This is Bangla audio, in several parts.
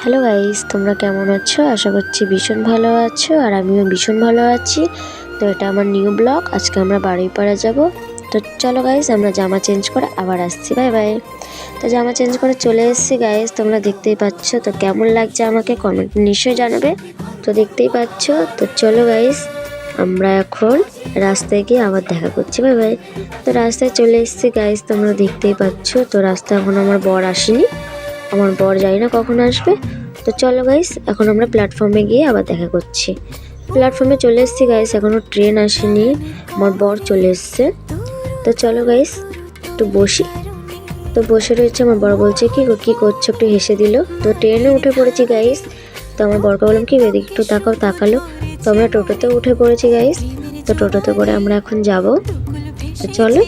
হ্যালো গাইস, তোমরা কেমন আছো? আশা করছি ভীষণ ভালো আছো আর আমিও ভীষণ ভালো আছি। তো এটা আমার নিউ ব্লগ। আজকে আমরা বারুইপাড়া যাব। তো চলো গাইস, আমরা জামা চেঞ্জ করে আবার আসছি। Bye bye. তো জামা চেঞ্জ করে চলে এসেছি গাইস, তোমরা দেখতেই পাচ্ছ। তো কেমন লাগছে আমাকে কমেন্ট নিশ্চয়ই জানাবে। তো দেখতেই পাচ্ছ। তো চলো গাইস, আমরা এখন রাস্তায় গিয়ে আবার দেখা করছি। Bye bye. তো রাস্তায় চলে এসেছি গাইস, তোমরা দেখতেই পাচ্ছ। তো রাস্তা এখন আমার বর আসেনি, আমার বর জানি না কখন আসবে। তো চলো গাইস, এখন আমরা প্ল্যাটফর্মে গিয়ে আবার দেখা করছি। প্ল্যাটফর্মে চলে এসেছি গাইস, এখনও ট্রেন আসেনি, আমার বর চলে এসছে। তো চলো গাইস, একটু বসি। তো বসে রয়েছে, আমার বর বলছে কি করছো, একটু হেসে দিল। তো ট্রেনে উঠে পড়েছি গাইস। তো আমার বরকে বললাম কি এদিকে একটু তাকাও, তাকালো। তো আমরা টোটোতে উঠে পড়েছি গাইস। তো টোটোতে করে আমরা এখন যাব। তো চলো।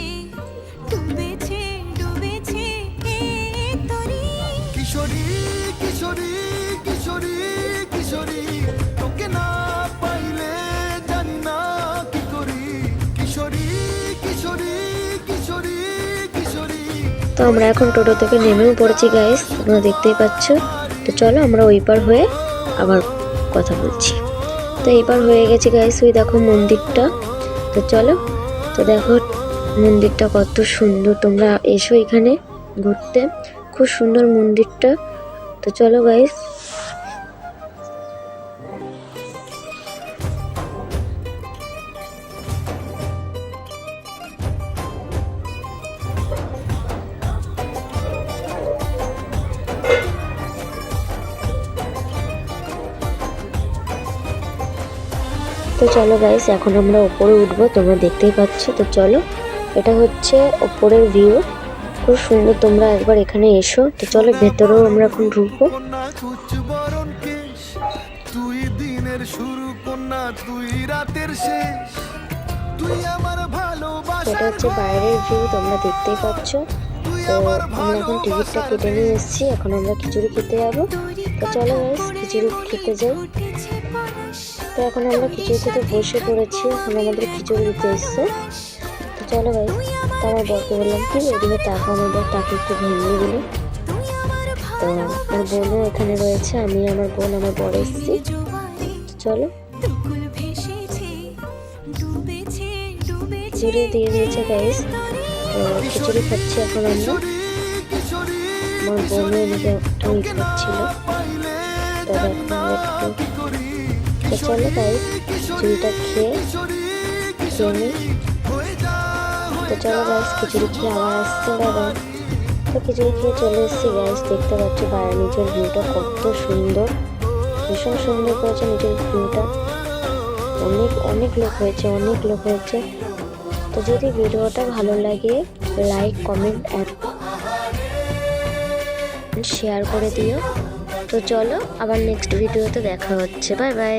তো আমরা এখন টোটো থেকে নেমেও পড়েছি গাইস, তোমরা দেখতেই পাচ্ছ। তো চলো আমরা ওই পার হয়ে আবার কথা বলছি। তো এই পার হয়ে গেছি গাইস, ওই দেখো মন্দিরটা। তো চলো। তো দেখো মন্দিরটা কত সুন্দর, তোমরা এসো এখানে ঘুরতে, খুব সুন্দর মন্দিরটা। তো চলো গাইস। তো চলো গাইস, এখন আমরা ওপরে উঠবো, তোমরা দেখতেই পাচ্ছ। তো চলো, এটা হচ্ছে ওপরের ভিউ, খুব সুন্দর, তোমরা একবার এখানে এসো। তো চলো ভেতরেও আমরা এখন ঢুকবো। এটা হচ্ছে বাইরের ভিউ, তোমরা দেখতেই পাচ্ছ। তো আমরা এখন টিকিটটা কেটে নিয়ে এসেছি, এখন আমরা খিচুড়ি খেতে যাবো। তো চলো গাইস, খিচুড়ি খেতে যাই। তো এখন আমরা খিচুড়ি খেতে বসে পড়েছি, এখন আমাদের খিচুড়ি দিতে এসছে। তো চলো গাইস, তো আমার বরকে বললাম কি ওদিকে টাকা, আমার বর টাকা একটু ভেঙে দিল। তো আমার বোনও এখানে রয়েছে, আমি আমার বোন আমার বর এসেছি। চলো, খিচুড়ি দিয়ে দিয়েছে গাইস। তো খিচুড়ি খাচ্ছি এখন আমরা। আমার বোনও এদিকে একটু খাচ্ছিল। তো দেখো একটু। তো চলো গাইস, খিচুড়িটা খেয়ে নিই। তো চলো গাইস, খিচুড়ি খেয়ে আবার আসছে দাদা। তো খিচুড়ি খেয়ে চলে এসেছি গাইস, দেখতে পাচ্ছি বাইরে নিচের ভিউটা কত সুন্দর, ভীষণ সুন্দর করেছে নিচের ভিউটা। অনেক লোক হয়েছে, অনেক লোক হয়েছে। তো যদি ভিডিওটা ভালো লাগে লাইক কমেন্ট অ্যাড শেয়ার করে দিও। তো চলো আবার নেক্সট ভিডিওতে দেখা হচ্ছে। Bye bye.